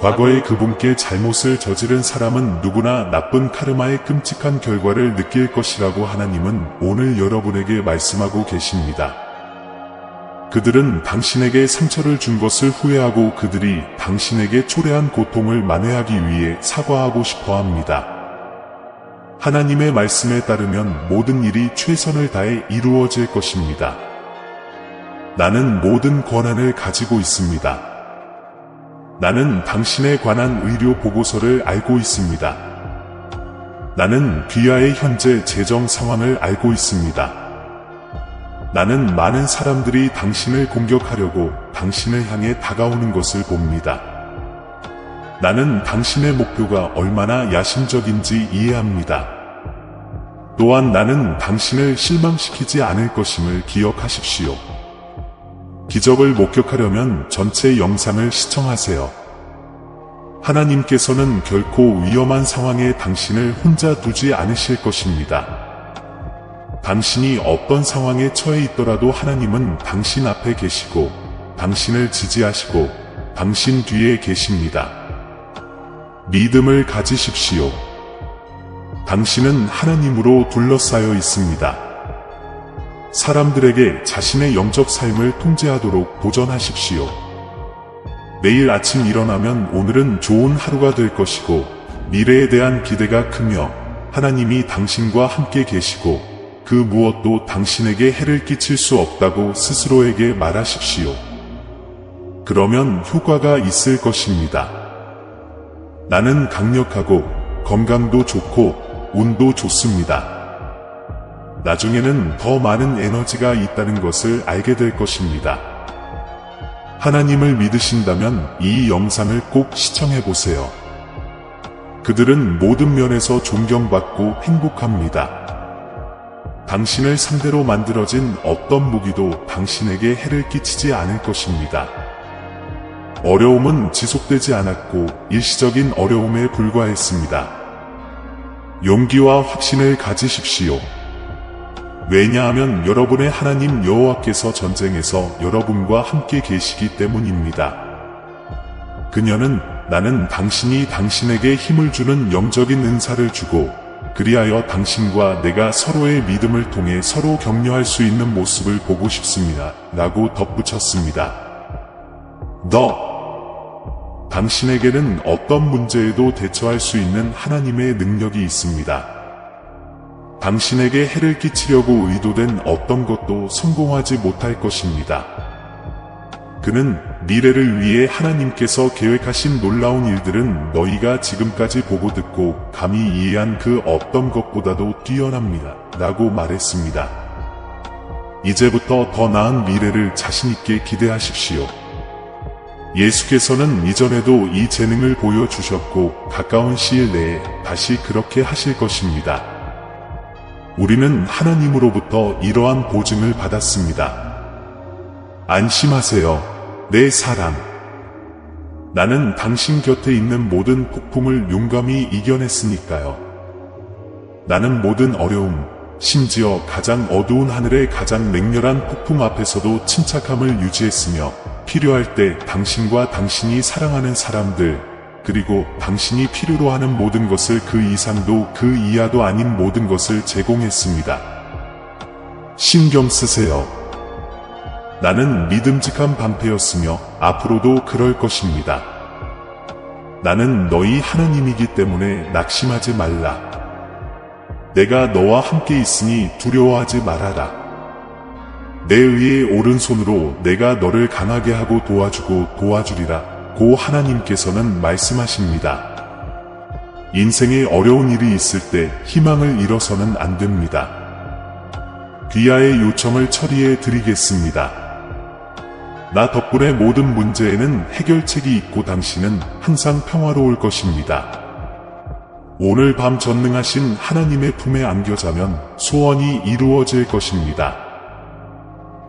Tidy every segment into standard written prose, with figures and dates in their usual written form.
과거에 그분께 잘못을 저지른 사람은 누구나 나쁜 카르마의 끔찍한 결과를 느낄 것이라고 하나님은 오늘 여러분에게 말씀하고 계십니다. 그들은 당신에게 상처를 준 것을 후회하고 그들이 당신에게 초래한 고통을 만회하기 위해 사과하고 싶어 합니다. 하나님의 말씀에 따르면 모든 일이 최선을 다해 이루어질 것입니다. 나는 모든 권한을 가지고 있습니다. 나는 당신에 관한 의료 보고서를 알고 있습니다. 나는 귀하의 현재 재정 상황을 알고 있습니다. 나는 많은 사람들이 당신을 공격하려고 당신을 향해 다가오는 것을 봅니다. 나는 당신의 목표가 얼마나 야심적인지 이해합니다. 또한 나는 당신을 실망시키지 않을 것임을 기억하십시오. 기적을 목격하려면 전체 영상을 시청하세요. 하나님께서는 결코 위험한 상황에 당신을 혼자 두지 않으실 것입니다. 당신이 어떤 상황에 처해 있더라도 하나님은 당신 앞에 계시고 당신을 지지하시고 당신 뒤에 계십니다. 믿음을 가지십시오. 당신은 하나님으로 둘러싸여 있습니다. 사람들에게 자신의 영적 삶을 통제하도록 도전하십시오. 매일 아침 일어나면 오늘은 좋은 하루가 될 것이고 미래에 대한 기대가 크며 하나님이 당신과 함께 계시고 그 무엇도 당신에게 해를 끼칠 수 없다고 스스로에게 말하십시오. 그러면 효과가 있을 것입니다. 나는 강력하고 건강도 좋고 운도 좋습니다. 나중에는 더 많은 에너지가 있다는 것을 알게 될 것입니다. 하나님을 믿으신다면 이 영상을 꼭 시청해 보세요. 그들은 모든 면에서 존경받고 행복합니다. 당신을 상대로 만들어진 어떤 무기도 당신에게 해를 끼치지 않을 것입니다. 어려움은 지속되지 않았고 일시적인 어려움에 불과했습니다. 용기와 확신을 가지십시오. 왜냐하면 여러분의 하나님 여호와께서 전쟁에서 여러분과 함께 계시기 때문입니다. 그녀는 나는 당신이 당신에게 힘을 주는 영적인 은사를 주고 그리하여 당신과 내가 서로의 믿음을 통해 서로 격려할 수 있는 모습을 보고 싶습니다. 라고 덧붙였습니다. 당신에게는 어떤 문제에도 대처할 수 있는 하나님의 능력이 있습니다. 당신에게 해를 끼치려고 의도된 어떤 것도 성공하지 못할 것입니다. 그는 미래를 위해 하나님께서 계획하신 놀라운 일들은 너희가 지금까지 보고 듣고 감히 이해한 그 어떤 것보다도 뛰어납니다. 라고 말했습니다. 이제부터 더 나은 미래를 자신있게 기대하십시오. 예수께서는 이전에도 이 재능을 보여주셨고 가까운 시일 내에 다시 그렇게 하실 것입니다. 우리는 하나님으로부터 이러한 보증을 받았습니다. 안심하세요, 내 사랑. 나는 당신 곁에 있는 모든 폭풍을 용감히 이겨냈으니까요. 나는 모든 어려움, 심지어 가장 어두운 하늘의 가장 맹렬한 폭풍 앞에서도 침착함을 유지했으며 필요할 때 당신과 당신이 사랑하는 사람들, 그리고 당신이 필요로 하는 모든 것을 그 이상도 그 이하도 아닌 모든 것을 제공했습니다. 신경 쓰세요. 나는 믿음직한 방패였으며 앞으로도 그럴 것입니다. 나는 너희 하나님이기 때문에 낙심하지 말라. 내가 너와 함께 있으니 두려워하지 말아라. 내 의의 오른손으로 내가 너를 강하게 하고 도와주고 도와주리라. 고 하나님께서는 말씀하십니다. 인생에 어려운 일이 있을 때 희망을 잃어서는 안 됩니다. 귀하의 요청을 처리해 드리겠습니다. 나 덕분에 모든 문제에는 해결책이 있고 당신은 항상 평화로울 것입니다. 오늘 밤 전능하신 하나님의 품에 안겨자면 소원이 이루어질 것입니다.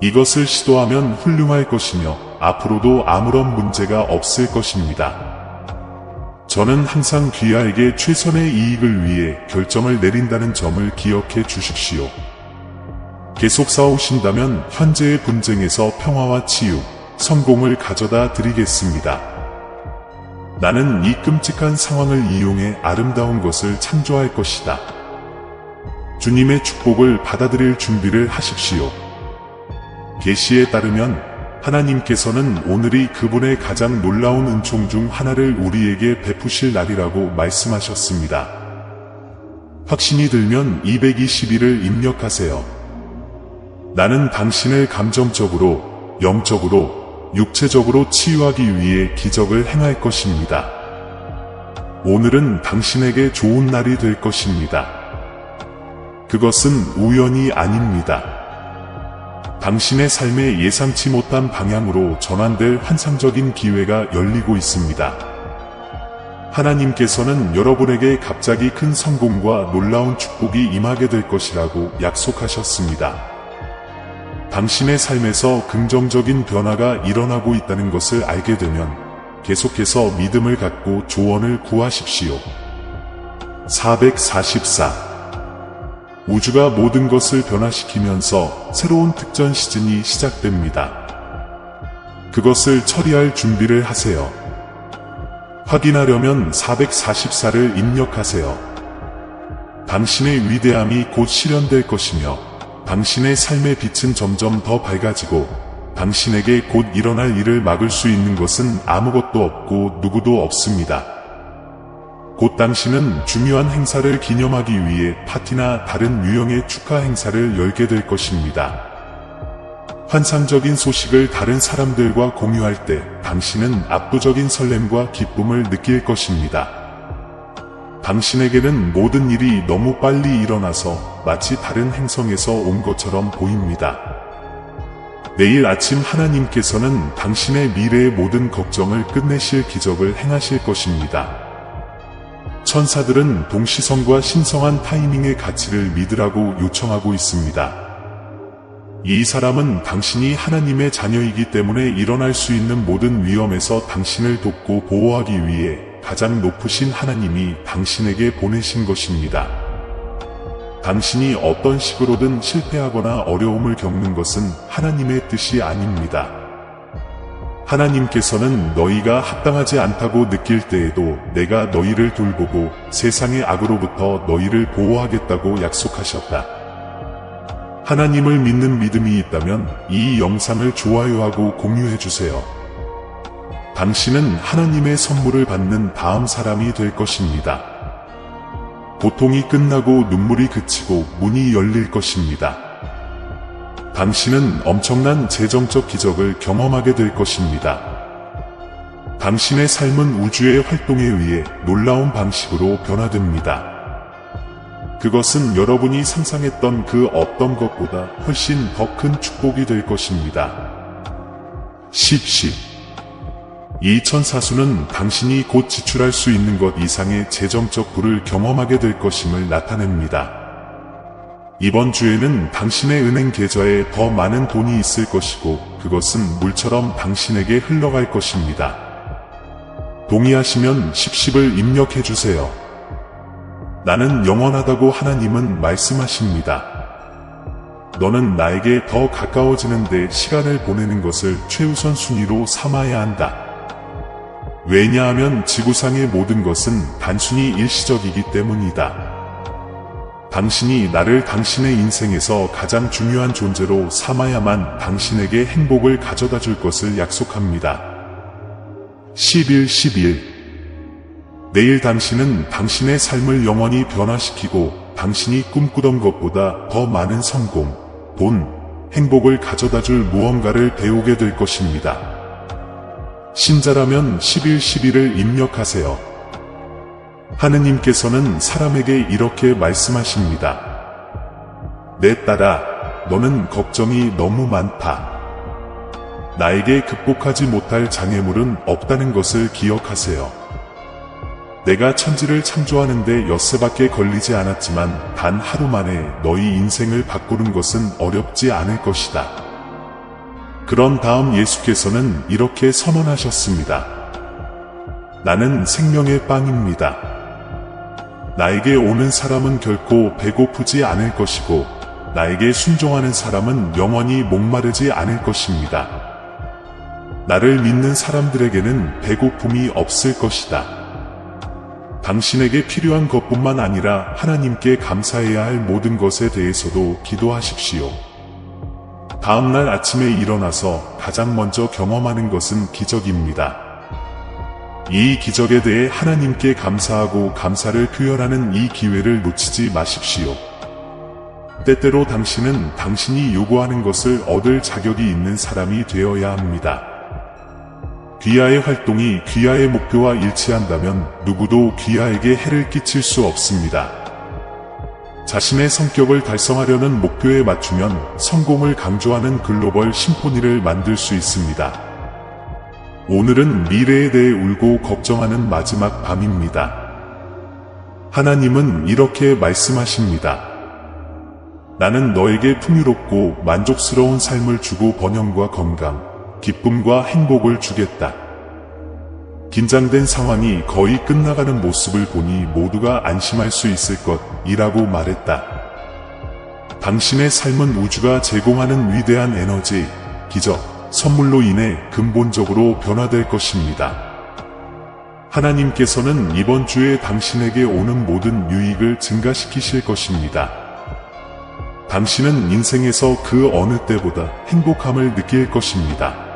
이것을 시도하면 훌륭할 것이며 앞으로도 아무런 문제가 없을 것입니다. 저는 항상 귀하에게 최선의 이익을 위해 결정을 내린다는 점을 기억해 주십시오. 계속 싸우신다면 현재의 분쟁에서 평화와 치유, 성공을 가져다 드리겠습니다. 나는 이 끔찍한 상황을 이용해 아름다운 것을 창조할 것이다. 주님의 축복을 받아들일 준비를 하십시오. 계시에 따르면 하나님께서는 오늘이 그분의 가장 놀라운 은총 중 하나를 우리에게 베푸실 날이라고 말씀하셨습니다. 확신이 들면 221을 입력하세요. 나는 당신을 감정적으로, 영적으로, 육체적으로 치유하기 위해 기적을 행할 것입니다. 오늘은 당신에게 좋은 날이 될 것입니다. 그것은 우연이 아닙니다. 당신의 삶에 예상치 못한 방향으로 전환될 환상적인 기회가 열리고 있습니다. 하나님께서는 여러분에게 갑자기 큰 성공과 놀라운 축복이 임하게 될 것이라고 약속하셨습니다. 당신의 삶에서 긍정적인 변화가 일어나고 있다는 것을 알게 되면 계속해서 믿음을 갖고 조언을 구하십시오. 444. 우주가 모든 것을 변화시키면서 새로운 특전 시즌이 시작됩니다. 그것을 처리할 준비를 하세요. 확인하려면 444를 입력하세요. 당신의 위대함이 곧 실현될 것이며 당신의 삶의 빛은 점점 더 밝아지고 당신에게 곧 일어날 일을 막을 수 있는 것은 아무것도 없고 누구도 없습니다. 곧 당신은 중요한 행사를 기념하기 위해 파티나 다른 유형의 축하 행사를 열게 될 것입니다. 환상적인 소식을 다른 사람들과 공유할 때 당신은 압도적인 설렘과 기쁨을 느낄 것입니다. 당신에게는 모든 일이 너무 빨리 일어나서 마치 다른 행성에서 온 것처럼 보입니다. 내일 아침 하나님께서는 당신의 미래의 모든 걱정을 끝내실 기적을 행하실 것입니다. 천사들은 동시성과 신성한 타이밍의 가치를 믿으라고 요청하고 있습니다. 이 사람은 당신이 하나님의 자녀이기 때문에 일어날 수 있는 모든 위험에서 당신을 돕고 보호하기 위해 가장 높으신 하나님이 당신에게 보내신 것입니다. 당신이 어떤 식으로든 실패하거나 어려움을 겪는 것은 하나님의 뜻이 아닙니다. 하나님께서는 너희가 합당하지 않다고 느낄 때에도 내가 너희를 돌보고 세상의 악으로부터 너희를 보호하겠다고 약속하셨다. 하나님을 믿는 믿음이 있다면 이 영상을 좋아요하고 공유해주세요. 당신은 하나님의 선물을 받는 다음 사람이 될 것입니다. 고통이 끝나고 눈물이 그치고 문이 열릴 것입니다. 당신은 엄청난 재정적 기적을 경험하게 될 것입니다. 당신의 삶은 우주의 활동에 의해 놀라운 방식으로 변화됩니다. 그것은 여러분이 상상했던 그 어떤 것보다 훨씬 더 큰 축복이 될 것입니다. 10. 이 천사수는 당신이 곧 지출할 수 있는 것 이상의 재정적 부를 경험하게 될 것임을 나타냅니다. 이번 주에는 당신의 은행 계좌에 더 많은 돈이 있을 것이고 그것은 물처럼 당신에게 흘러갈 것입니다. 동의하시면 10을 입력해 주세요. 나는 영원하다고 하나님은 말씀하십니다. 너는 나에게 더 가까워지는데 시간을 보내는 것을 최우선 순위로 삼아야 한다. 왜냐하면 지구상의 모든 것은 단순히 일시적이기 때문이다. 당신이 나를 당신의 인생에서 가장 중요한 존재로 삼아야만 당신에게 행복을 가져다 줄 것을 약속합니다. 11. 내일 당신은 당신의 삶을 영원히 변화시키고 당신이 꿈꾸던 것보다 더 많은 성공, 돈, 행복을 가져다 줄 무언가를 배우게 될 것입니다. 신자라면 11을 입력하세요. 하느님께서는 사람에게 이렇게 말씀하십니다. 내 딸아, 너는 걱정이 너무 많다. 나에게 극복하지 못할 장애물은 없다는 것을 기억하세요. 내가 천지를 창조하는데 엿새밖에 걸리지 않았지만 단 하루 만에 너희 인생을 바꾸는 것은 어렵지 않을 것이다. 그런 다음 예수께서는 이렇게 선언하셨습니다. 나는 생명의 빵입니다. 나에게 오는 사람은 결코 배고프지 않을 것이고 나에게 순종하는 사람은 영원히 목마르지 않을 것입니다. 나를 믿는 사람들에게는 배고픔이 없을 것이다. 당신에게 필요한 것뿐만 아니라 하나님께 감사해야 할 모든 것에 대해서도 기도하십시오. 다음날 아침에 일어나서 가장 먼저 경험하는 것은 기적입니다. 이 기적에 대해 하나님께 감사하고 감사를 표현하는 이 기회를 놓치지 마십시오. 때때로 당신은 당신이 요구하는 것을 얻을 자격이 있는 사람이 되어야 합니다. 귀하의 활동이 귀하의 목표와 일치한다면 누구도 귀하에게 해를 끼칠 수 없습니다. 자신의 성격을 달성하려는 목표에 맞추면 성공을 강조하는 글로벌 심포니를 만들 수 있습니다. 오늘은 미래에 대해 울고 걱정하는 마지막 밤입니다. 하나님은 이렇게 말씀하십니다. 나는 너에게 풍요롭고 만족스러운 삶을 주고 번영과 건강, 기쁨과 행복을 주겠다. 긴장된 상황이 거의 끝나가는 모습을 보니 모두가 안심할 수 있을 것이라고 말했다. 당신의 삶은 우주가 제공하는 위대한 에너지, 기적, 선물로 인해 근본적으로 변화될 것입니다. 하나님께서는 이번 주에 당신에게 오는 모든 유익을 증가시키실 것입니다. 당신은 인생에서 그 어느 때보다 행복함을 느낄 것입니다.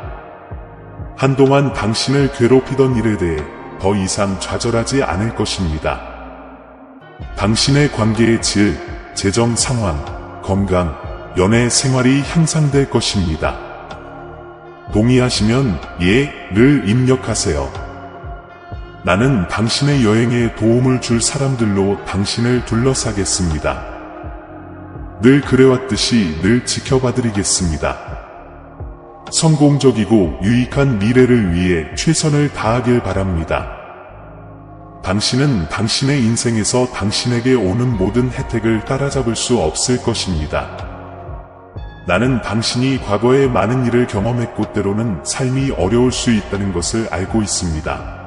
한동안 당신을 괴롭히던 일에 대해 더 이상 좌절하지 않을 것입니다. 당신의 관계의 질, 재정 상황, 건강, 연애 생활이 향상될 것입니다. 동의하시면 예를 입력하세요. 나는 당신의 여행에 도움을 줄 사람들로 당신을 둘러싸겠습니다. 늘 그래왔듯이 늘 지켜봐드리겠습니다. 성공적이고 유익한 미래를 위해 최선을 다하길 바랍니다. 당신은 당신의 인생에서 당신에게 오는 모든 혜택을 따라잡을 수 없을 것입니다. 나는 당신이 과거에 많은 일을 경험했고 때로는 삶이 어려울 수 있다는 것을 알고 있습니다.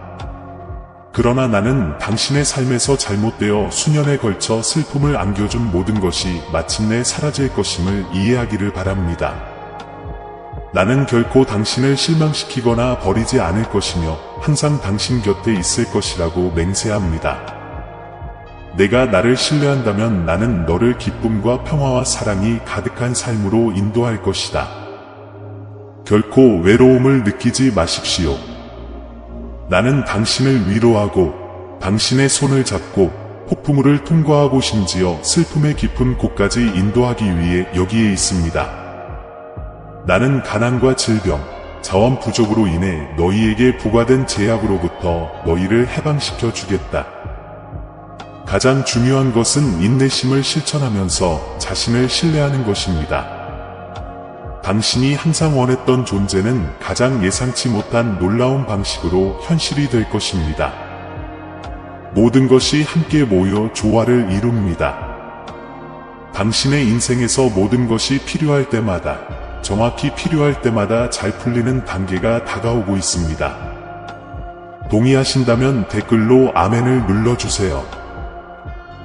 그러나 나는 당신의 삶에서 잘못되어 수년에 걸쳐 슬픔을 안겨준 모든 것이 마침내 사라질 것임을 이해하기를 바랍니다. 나는 결코 당신을 실망시키거나 버리지 않을 것이며 항상 당신 곁에 있을 것이라고 맹세합니다. 내가 나를 신뢰한다면 나는 너를 기쁨과 평화와 사랑이 가득한 삶으로 인도할 것이다. 결코 외로움을 느끼지 마십시오. 나는 당신을 위로하고 당신의 손을 잡고 폭풍우를 통과하고 심지어 슬픔의 깊은 곳까지 인도하기 위해 여기에 있습니다. 나는 가난과 질병, 자원 부족으로 인해 너희에게 부과된 제약으로부터 너희를 해방시켜 주겠다. 가장 중요한 것은 인내심을 실천하면서 자신을 신뢰하는 것입니다. 당신이 항상 원했던 존재는 가장 예상치 못한 놀라운 방식으로 현실이 될 것입니다. 모든 것이 함께 모여 조화를 이룹니다. 당신의 인생에서 모든 것이 필요할 때마다, 정확히 필요할 때마다 잘 풀리는 단계가 다가오고 있습니다. 동의하신다면 댓글로 아멘을 눌러주세요.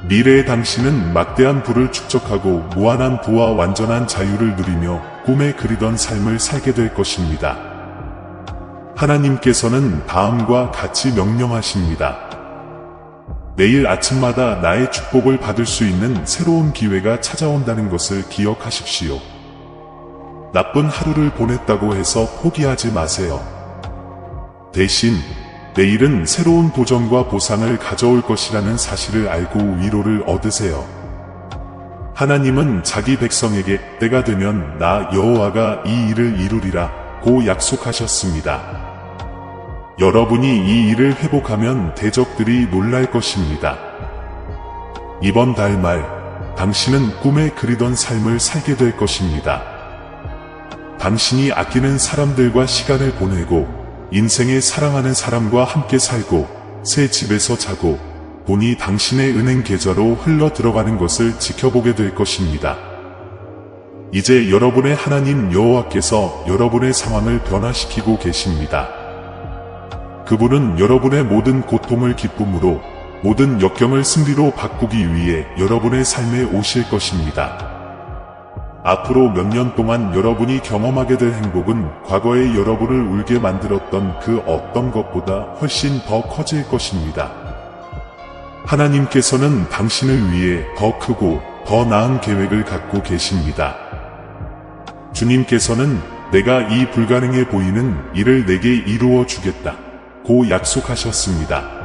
미래의 당신은 막대한 부를 축적하고 무한한 부와 완전한 자유를 누리며 꿈에 그리던 삶을 살게 될 것입니다. 하나님께서는 다음과 같이 명령하십니다. 매일 아침마다 나의 축복을 받을 수 있는 새로운 기회가 찾아온다는 것을 기억하십시오. 나쁜 하루를 보냈다고 해서 포기하지 마세요. 대신 내일은 새로운 도전과 보상을 가져올 것이라는 사실을 알고 위로를 얻으세요. 하나님은 자기 백성에게 때가 되면 나 여호와가 이 일을 이루리라 고 약속하셨습니다. 여러분이 이 일을 회복하면 대적들이 놀랄 것입니다. 이번 달 말 당신은 꿈에 그리던 삶을 살게 될 것입니다. 당신이 아끼는 사람들과 시간을 보내고 인생에 사랑하는 사람과 함께 살고 새 집에서 자고 돈이 당신의 은행 계좌로 흘러 들어가는 것을 지켜보게 될 것입니다. 이제 여러분의 하나님 여호와께서 여러분의 상황을 변화시키고 계십니다. 그분은 여러분의 모든 고통을 기쁨으로, 모든 역경을 승리로 바꾸기 위해 여러분의 삶에 오실 것입니다. 앞으로 몇 년 동안 여러분이 경험하게 될 행복은 과거의 여러분을 울게 만들었던 그 어떤 것보다 훨씬 더 커질 것입니다. 하나님께서는 당신을 위해 더 크고 더 나은 계획을 갖고 계십니다. 주님께서는 내가 이 불가능해 보이는 일을 내게 이루어 주겠다 고 약속하셨습니다.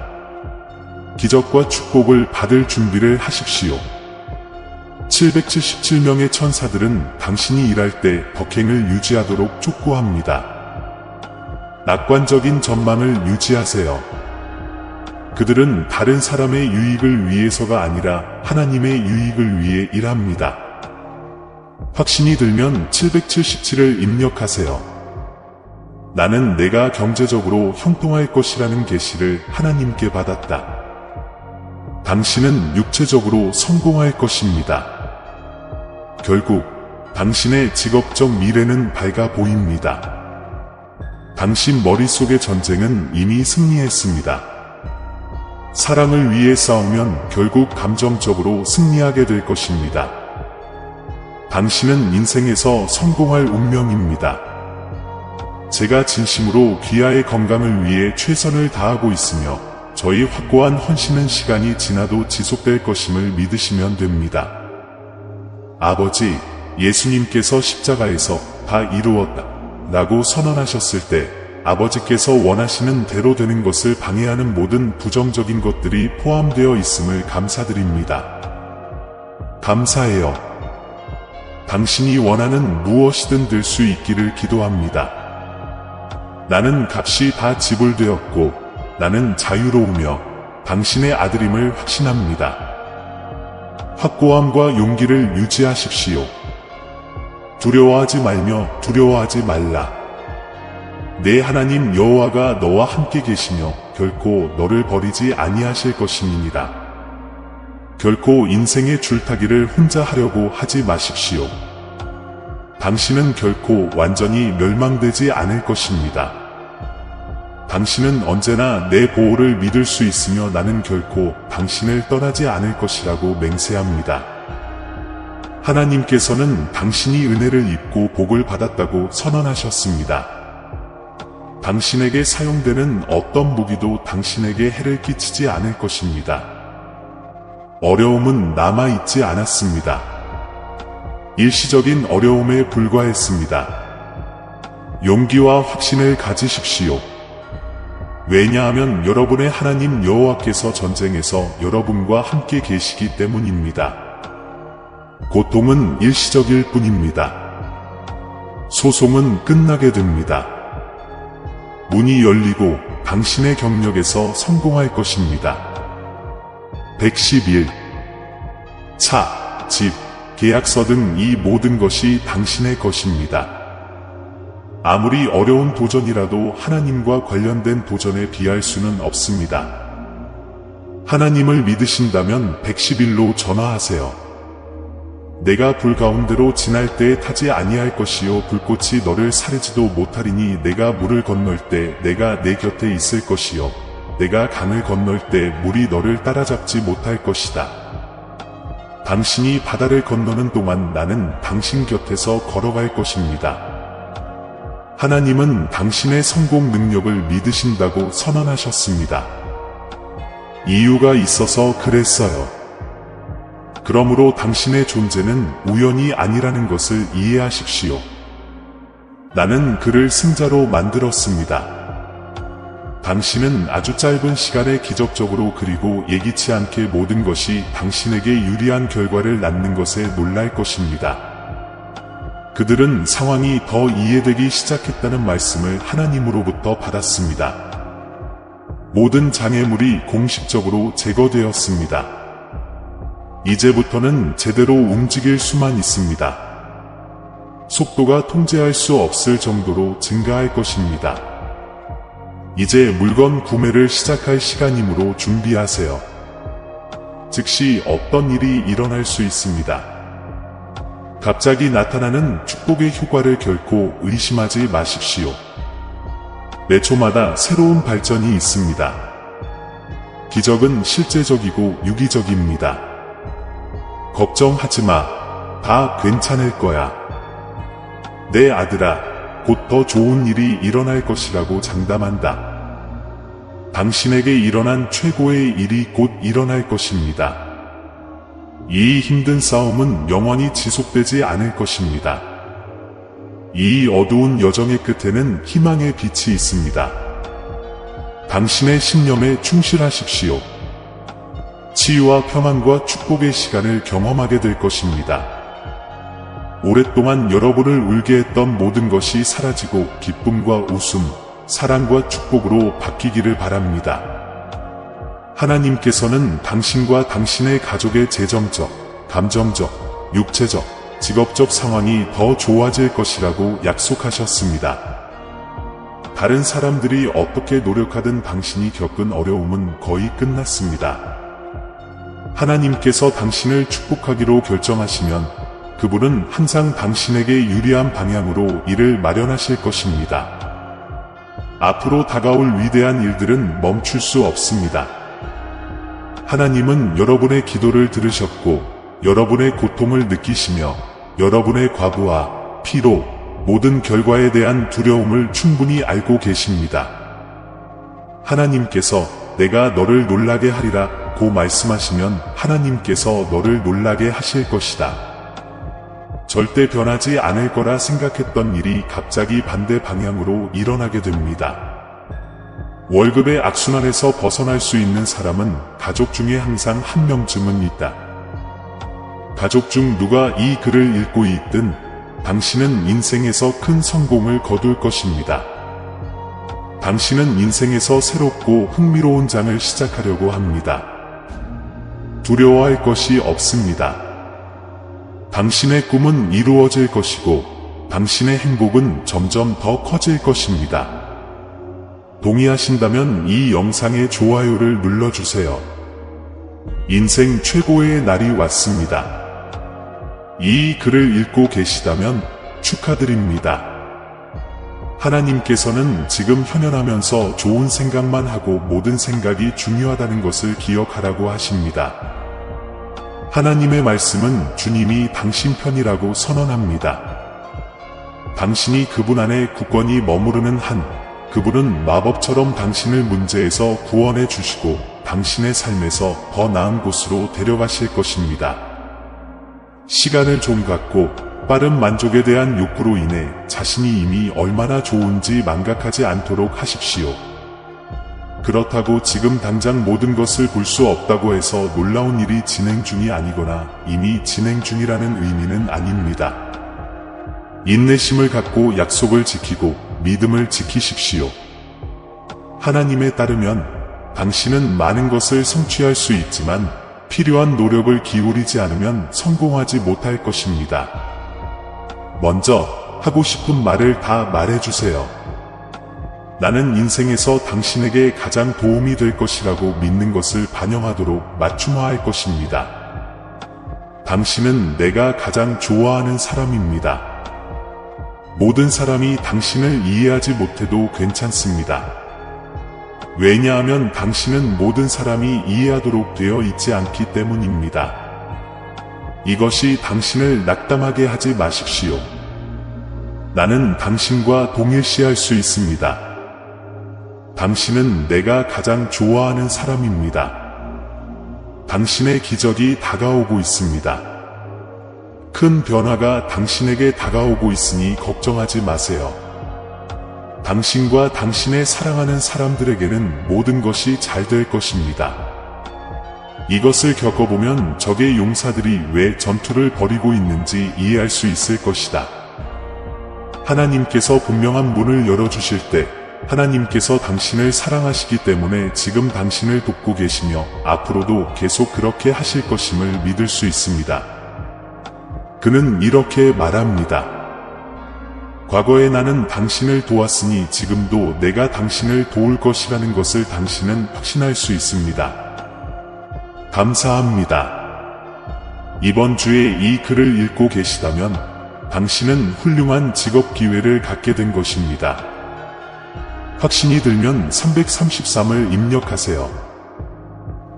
기적과 축복을 받을 준비를 하십시오. 777명의 천사들은 당신이 일할 때 덕행을 유지하도록 촉구합니다. 낙관적인 전망을 유지하세요. 그들은 다른 사람의 유익을 위해서가 아니라 하나님의 유익을 위해 일합니다. 확신이 들면 777을 입력하세요. 나는 내가 경제적으로 형통할 것이라는 계시를 하나님께 받았다. 당신은 육체적으로 성공할 것입니다. 결국 당신의 직업적 미래는 밝아 보입니다. 당신 머릿속의 전쟁은 이미 승리했습니다. 사랑을 위해 싸우면 결국 감정적으로 승리하게 될 것입니다. 당신은 인생에서 성공할 운명입니다. 제가 진심으로 귀하의 건강을 위해 최선을 다하고 있으며 저희 확고한 헌신은 시간이 지나도 지속될 것임을 믿으시면 됩니다. 아버지, 예수님께서 십자가에서 다 이루었다 라고 선언하셨을 때 아버지께서 원하시는 대로 되는 것을 방해하는 모든 부정적인 것들이 포함되어 있음을 감사드립니다. 감사해요. 당신이 원하는 무엇이든 될 수 있기를 기도합니다. 나는 값이 다 지불되었고 나는 자유로우며 당신의 아들임을 확신합니다. 확고함과 용기를 유지하십시오. 두려워하지 말며 두려워하지 말라. 내 하나님 여호와가 너와 함께 계시며 결코 너를 버리지 아니하실 것임이니라. 결코 인생의 줄타기를 혼자 하려고 하지 마십시오. 당신은 결코 완전히 멸망되지 않을 것입니다. 당신은 언제나 내 보호를 믿을 수 있으며 나는 결코 당신을 떠나지 않을 것이라고 맹세합니다. 하나님께서는 당신이 은혜를 입고 복을 받았다고 선언하셨습니다. 당신에게 사용되는 어떤 무기도 당신에게 해를 끼치지 않을 것입니다. 어려움은 남아있지 않았습니다. 일시적인 어려움에 불과했습니다. 용기와 확신을 가지십시오. 왜냐하면 여러분의 하나님 여호와께서 전쟁에서 여러분과 함께 계시기 때문입니다. 고통은 일시적일 뿐입니다. 소송은 끝나게 됩니다. 문이 열리고 당신의 경력에서 성공할 것입니다. 111. 차, 집, 계약서 등 이 모든 것이 당신의 것입니다. 아무리 어려운 도전이라도 하나님과 관련된 도전에 비할 수는 없습니다. 하나님을 믿으신다면 111로 전화하세요. 내가 불 가운데로 지날 때에 타지 아니할 것이요 불꽃이 너를 사르지도 못하리니 내가 물을 건널 때 내가 내 곁에 있을 것이요 내가 강을 건널 때 물이 너를 따라잡지 못할 것이다. 당신이 바다를 건너는 동안 나는 당신 곁에서 걸어갈 것입니다. 하나님은 당신의 성공 능력을 믿으신다고 선언하셨습니다. 이유가 있어서 그랬어요. 그러므로 당신의 존재는 우연이 아니라는 것을 이해하십시오. 나는 그를 승자로 만들었습니다. 당신은 아주 짧은 시간에 기적적으로 그리고 예기치 않게 모든 것이 당신에게 유리한 결과를 낳는 것에 놀랄 것입니다. 그들은 상황이 더 이해되기 시작했다는 말씀을 하나님으로부터 받았습니다. 모든 장애물이 공식적으로 제거되었습니다. 이제부터는 제대로 움직일 수만 있습니다. 속도가 통제할 수 없을 정도로 증가할 것입니다. 이제 물건 구매를 시작할 시간이므로 준비하세요. 즉시 어떤 일이 일어날 수 있습니다. 갑자기 나타나는 축복의 효과를 결코 의심하지 마십시오. 매 초마다 새로운 발전이 있습니다. 기적은 실제적이고 유기적입니다. 걱정하지 마. 다 괜찮을 거야. 내 아들아, 곧 더 좋은 일이 일어날 것이라고 장담한다. 당신에게 일어난 최고의 일이 곧 일어날 것입니다. 이 힘든 싸움은 영원히 지속되지 않을 것입니다. 이 어두운 여정의 끝에는 희망의 빛이 있습니다. 당신의 신념에 충실하십시오. 치유와 평안과 축복의 시간을 경험하게 될 것입니다. 오랫동안 여러분을 울게 했던 모든 것이 사라지고 기쁨과 웃음, 사랑과 축복으로 바뀌기를 바랍니다. 하나님께서는 당신과 당신의 가족의 재정적, 감정적, 육체적, 직업적 상황이 더 좋아질 것이라고 약속하셨습니다. 다른 사람들이 어떻게 노력하든 당신이 겪은 어려움은 거의 끝났습니다. 하나님께서 당신을 축복하기로 결정하시면 그분은 항상 당신에게 유리한 방향으로 일을 마련하실 것입니다. 앞으로 다가올 위대한 일들은 멈출 수 없습니다. 하나님은 여러분의 기도를 들으셨고 여러분의 고통을 느끼시며 여러분의 과부하, 피로, 모든 결과에 대한 두려움을 충분히 알고 계십니다. 하나님께서 내가 너를 놀라게 하리라 고 말씀하시면 하나님께서 너를 놀라게 하실 것이다. 절대 변하지 않을 거라 생각했던 일이 갑자기 반대 방향으로 일어나게 됩니다. 월급의 악순환에서 벗어날 수 있는 사람은 가족 중에 항상 한 명쯤은 있다. 가족 중 누가 이 글을 읽고 있든 당신은 인생에서 큰 성공을 거둘 것입니다. 당신은 인생에서 새롭고 흥미로운 장을 시작하려고 합니다. 두려워할 것이 없습니다. 당신의 꿈은 이루어질 것이고 당신의 행복은 점점 더 커질 것입니다. 동의하신다면 이 영상에 좋아요를 눌러주세요. 인생 최고의 날이 왔습니다. 이 글을 읽고 계시다면 축하드립니다. 하나님께서는 지금 현현하면서 좋은 생각만 하고 모든 생각이 중요하다는 것을 기억하라고 하십니다. 하나님의 말씀은 주님이 당신 편이라고 선언합니다. 당신이 그분 안에 굳건히 머무르는 한, 그분은 마법처럼 당신을 문제에서 구원해 주시고 당신의 삶에서 더 나은 곳으로 데려가실 것입니다. 시간을 좀 갖고 빠른 만족에 대한 욕구로 인해 자신이 이미 얼마나 좋은지 망각하지 않도록 하십시오. 그렇다고 지금 당장 모든 것을 볼 수 없다고 해서 놀라운 일이 진행 중이 아니거나 이미 진행 중이라는 의미는 아닙니다. 인내심을 갖고 약속을 지키고 믿음을 지키십시오. 하나님에 따르면 당신은 많은 것을 성취할 수 있지만 필요한 노력을 기울이지 않으면 성공하지 못할 것입니다. 먼저 하고 싶은 말을 다 말해주세요. 나는 인생에서 당신에게 가장 도움이 될 것이라고 믿는 것을 반영하도록 맞춤화할 것입니다. 당신은 내가 가장 좋아하는 사람입니다. 모든 사람이 당신을 이해하지 못해도 괜찮습니다. 왜냐하면 당신은 모든 사람이 이해하도록 되어 있지 않기 때문입니다. 이것이 당신을 낙담하게 하지 마십시오. 나는 당신과 동일시할 수 있습니다. 당신은 내가 가장 좋아하는 사람입니다. 당신의 기적이 다가오고 있습니다. 큰 변화가 당신에게 다가오고 있으니 걱정하지 마세요. 당신과 당신의 사랑하는 사람들에게는 모든 것이 잘 될 것입니다. 이것을 겪어보면 적의 용사들이 왜 전투를 벌이고 있는지 이해할 수 있을 것이다. 하나님께서 분명한 문을 열어주실 때 하나님께서 당신을 사랑하시기 때문에 지금 당신을 돕고 계시며 앞으로도 계속 그렇게 하실 것임을 믿을 수 있습니다. 그는 이렇게 말합니다. 과거에 나는 당신을 도왔으니 지금도 내가 당신을 도울 것이라는 것을 당신은 확신할 수 있습니다. 감사합니다. 이번 주에 이 글을 읽고 계시다면 당신은 훌륭한 직업 기회를 갖게 된 것입니다. 확신이 들면 333을 입력하세요.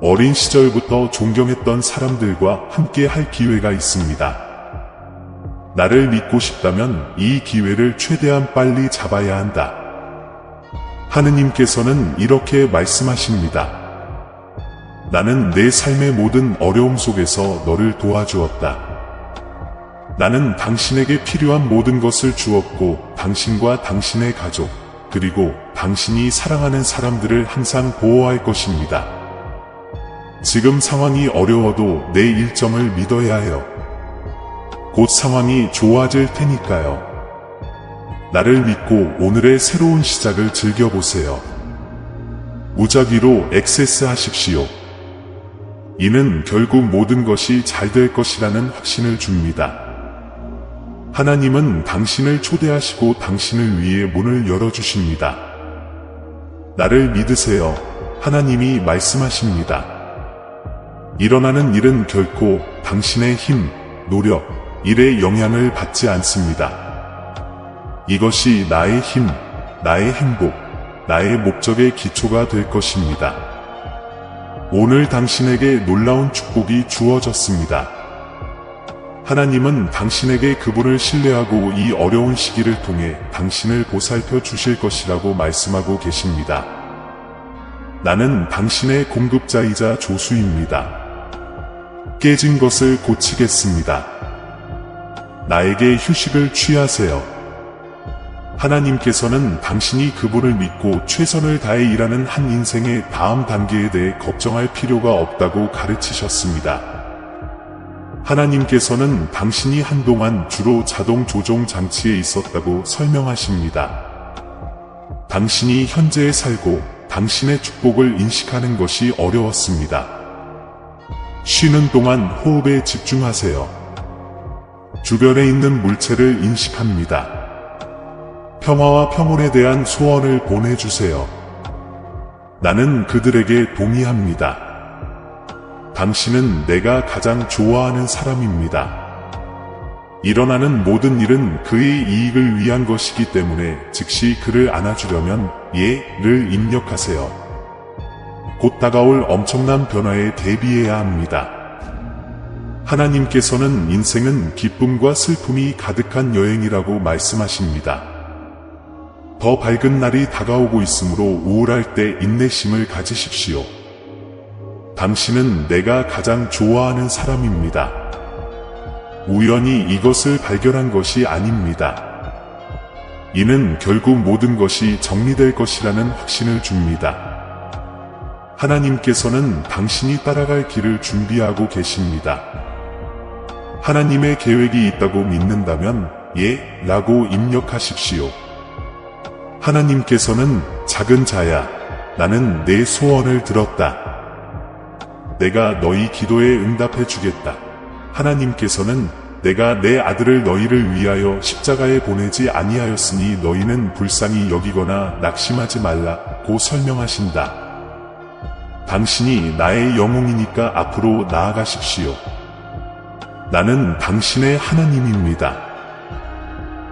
어린 시절부터 존경했던 사람들과 함께 할 기회가 있습니다. 나를 믿고 싶다면 이 기회를 최대한 빨리 잡아야 한다. 하느님께서는 이렇게 말씀하십니다. 나는 내 삶의 모든 어려움 속에서 너를 도와주었다. 나는 당신에게 필요한 모든 것을 주었고 당신과 당신의 가족, 그리고 당신이 사랑하는 사람들을 항상 보호할 것입니다. 지금 상황이 어려워도 내 일정을 믿어야 해요. 곧 상황이 좋아질 테니까요. 나를 믿고 오늘의 새로운 시작을 즐겨보세요. 무작위로 액세스하십시오. 이는 결국 모든 것이 잘 될 것이라는 확신을 줍니다. 하나님은 당신을 초대하시고 당신을 위해 문을 열어주십니다. 나를 믿으세요. 하나님이 말씀하십니다. 일어나는 일은 결코 당신의 힘, 노력, 일의 영향을 받지 않습니다. 이것이 나의 힘, 나의 행복, 나의 목적의 기초가 될 것입니다. 오늘 당신에게 놀라운 축복이 주어졌습니다. 하나님은 당신에게 그분을 신뢰하고 이 어려운 시기를 통해 당신을 보살펴 주실 것이라고 말씀하고 계십니다. 나는 당신의 공급자이자 조수입니다. 깨진 것을 고치겠습니다. 나에게 휴식을 취하세요. 하나님께서는 당신이 그분을 믿고 최선을 다해 일하는 한 인생의 다음 단계에 대해 걱정할 필요가 없다고 가르치셨습니다. 하나님께서는 당신이 한동안 주로 자동 조종 장치에 있었다고 설명하십니다. 당신이 현재에 살고 당신의 축복을 인식하는 것이 어려웠습니다. 쉬는 동안 호흡에 집중하세요. 주변에 있는 물체를 인식합니다. 평화와 평온에 대한 소원을 보내주세요. 나는 그들에게 동의합니다. 당신은 내가 가장 좋아하는 사람입니다. 일어나는 모든 일은 그의 이익을 위한 것이기 때문에 즉시 그를 안아주려면 예를 입력하세요. 곧 다가올 엄청난 변화에 대비해야 합니다. 하나님께서는 인생은 기쁨과 슬픔이 가득한 여행이라고 말씀하십니다. 더 밝은 날이 다가오고 있으므로 우울할 때 인내심을 가지십시오. 당신은 내가 가장 좋아하는 사람입니다. 우연히 이것을 발견한 것이 아닙니다. 이는 결국 모든 것이 정리될 것이라는 확신을 줍니다. 하나님께서는 당신이 따라갈 길을 준비하고 계십니다. 하나님의 계획이 있다고 믿는다면 예 라고 입력하십시오. 하나님께서는 작은 자야, 나는 내 소원을 들었다. 내가 너희 기도에 응답해 주겠다. 하나님께서는 내가 내 아들을 너희를 위하여 십자가에 보내지 아니하였으니 너희는 불쌍히 여기거나 낙심하지 말라고 설명하신다. 당신이 나의 영웅이니까 앞으로 나아가십시오. 나는 당신의 하나님입니다.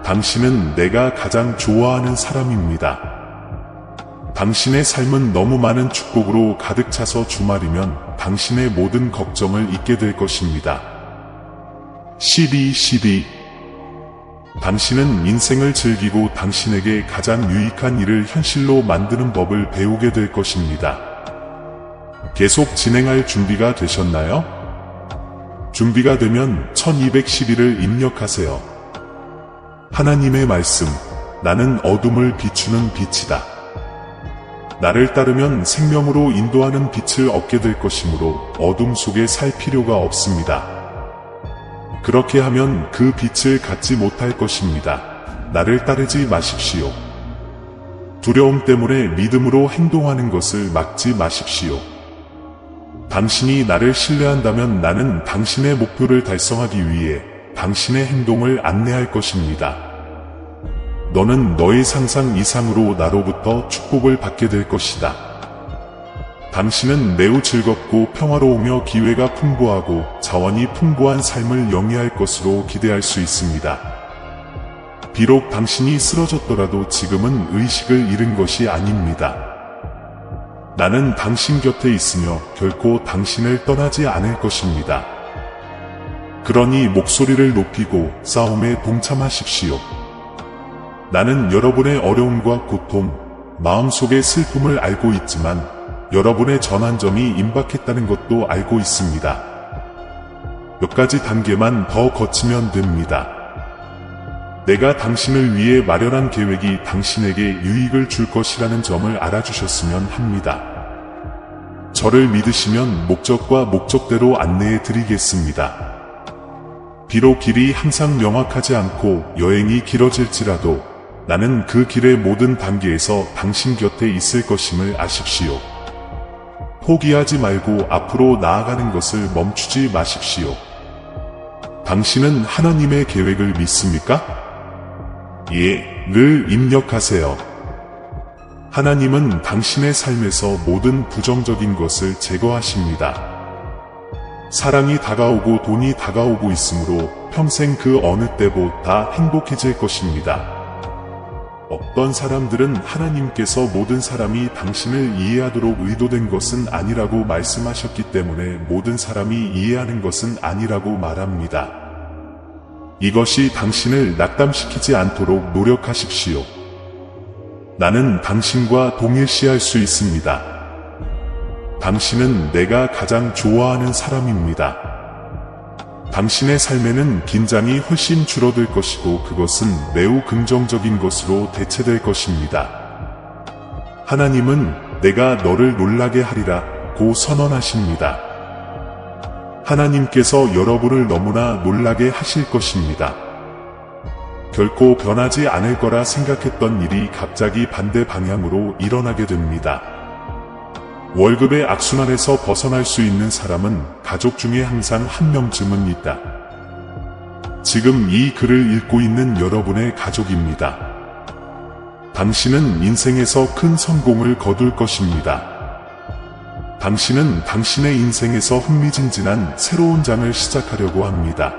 당신은 내가 가장 좋아하는 사람입니다. 당신의 삶은 너무 많은 축복으로 가득 차서 주말이면 당신의 모든 걱정을 잊게 될 것입니다. 12. 당신은 인생을 즐기고 당신에게 가장 유익한 일을 현실로 만드는 법을 배우게 될 것입니다. 계속 진행할 준비가 되셨나요? 준비가 되면 1211을 입력하세요. 하나님의 말씀, 나는 어둠을 비추는 빛이다. 나를 따르면 생명으로 인도하는 빛을 얻게 될 것이므로 어둠 속에 살 필요가 없습니다. 그렇게 하면 그 빛을 갖지 못할 것입니다. 나를 따르지 마십시오. 두려움 때문에 믿음으로 행동하는 것을 막지 마십시오. 당신이 나를 신뢰한다면 나는 당신의 목표를 달성하기 위해 당신의 행동을 안내할 것입니다. 너는 너의 상상 이상으로 나로부터 축복을 받게 될 것이다. 당신은 매우 즐겁고 평화로우며 기회가 풍부하고 자원이 풍부한 삶을 영위할 것으로 기대할 수 있습니다. 비록 당신이 쓰러졌더라도 지금은 의식을 잃은 것이 아닙니다. 나는 당신 곁에 있으며 결코 당신을 떠나지 않을 것입니다. 그러니 목소리를 높이고 싸움에 동참하십시오. 나는 여러분의 어려움과 고통, 마음속의 슬픔을 알고 있지만 여러분의 전환점이 임박했다는 것도 알고 있습니다. 몇 가지 단계만 더 거치면 됩니다. 내가 당신을 위해 마련한 계획이 당신에게 유익을 줄 것이라는 점을 알아주셨으면 합니다. 저를 믿으시면 목적과 목적대로 안내해 드리겠습니다. 비록 길이 항상 명확하지 않고 여행이 길어질지라도 나는 그 길의 모든 단계에서 당신 곁에 있을 것임을 아십시오. 포기하지 말고 앞으로 나아가는 것을 멈추지 마십시오. 당신은 하나님의 계획을 믿습니까? 예,를 입력하세요. 하나님은 당신의 삶에서 모든 부정적인 것을 제거하십니다. 사랑이 다가오고 돈이 다가오고 있으므로 평생 그 어느 때보다 행복해질 것입니다. 어떤 사람들은 하나님께서 모든 사람이 당신을 이해하도록 의도된 것은 아니라고 말씀하셨기 때문에 모든 사람이 이해하는 것은 아니라고 말합니다. 이것이 당신을 낙담시키지 않도록 노력하십시오. 나는 당신과 동일시할 수 있습니다. 당신은 내가 가장 좋아하는 사람입니다. 당신의 삶에는 긴장이 훨씬 줄어들 것이고 그것은 매우 긍정적인 것으로 대체될 것입니다. 하나님은 내가 너를 놀라게 하리라 고 선언하십니다. 하나님께서 여러분을 너무나 놀라게 하실 것입니다. 결코 변하지 않을 거라 생각했던 일이 갑자기 반대 방향으로 일어나게 됩니다. 월급의 악순환에서 벗어날 수 있는 사람은 가족 중에 항상 한 명쯤은 있다. 지금 이 글을 읽고 있는 여러분의 가족입니다. 당신은 인생에서 큰 성공을 거둘 것입니다. 당신은 당신의 인생에서 흥미진진한 새로운 장을 시작하려고 합니다.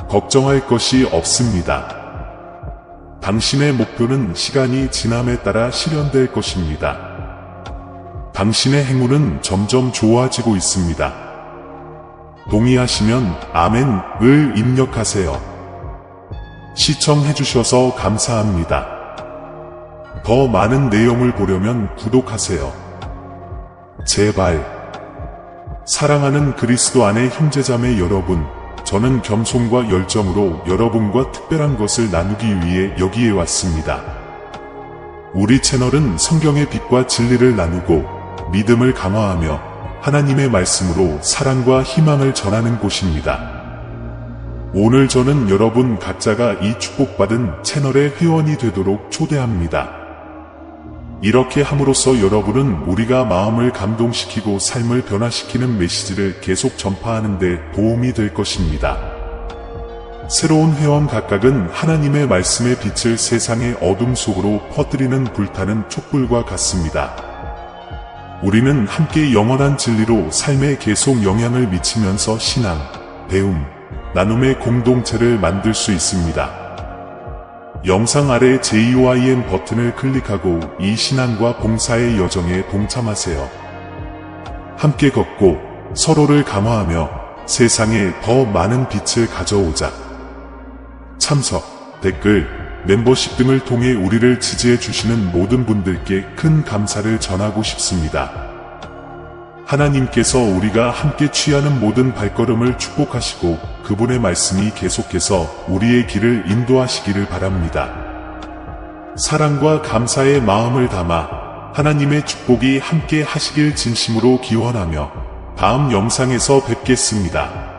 걱정할 것이 없습니다. 당신의 목표는 시간이 지남에 따라 실현될 것입니다. 당신의 행운은 점점 좋아지고 있습니다. 동의하시면 아멘을 입력하세요. 시청해주셔서 감사합니다. 더 많은 내용을 보려면 구독하세요. 제발. 사랑하는 그리스도 안의 형제자매 여러분, 저는 겸손과 열정으로 여러분과 특별한 것을 나누기 위해 여기에 왔습니다. 우리 채널은 성경의 빛과 진리를 나누고 믿음을 강화하며 하나님의 말씀으로 사랑과 희망을 전하는 곳입니다. 오늘 저는 여러분 각자가 이 축복받은 채널의 회원이 되도록 초대합니다. 이렇게 함으로써 여러분은 우리가 마음을 감동시키고 삶을 변화시키는 메시지를 계속 전파하는 데 도움이 될 것입니다. 새로운 회원 각각은 하나님의 말씀의 빛을 세상의 어둠 속으로 퍼뜨리는 불타는 촛불과 같습니다. 우리는 함께 영원한 진리로 삶에 계속 영향을 미치면서 신앙, 배움, 나눔의 공동체를 만들 수 있습니다. 영상 아래 JOIN 버튼을 클릭하고 이 신앙과 봉사의 여정에 동참하세요. 함께 걷고 서로를 감화하며 세상에 더 많은 빛을 가져오자. 참석, 댓글, 멤버십 등을 통해 우리를 지지해 주시는 모든 분들께 큰 감사를 전하고 싶습니다. 하나님께서 우리가 함께 취하는 모든 발걸음을 축복하시고 그분의 말씀이 계속해서 우리의 길을 인도하시기를 바랍니다. 사랑과 감사의 마음을 담아 하나님의 축복이 함께 하시길 진심으로 기원하며 다음 영상에서 뵙겠습니다.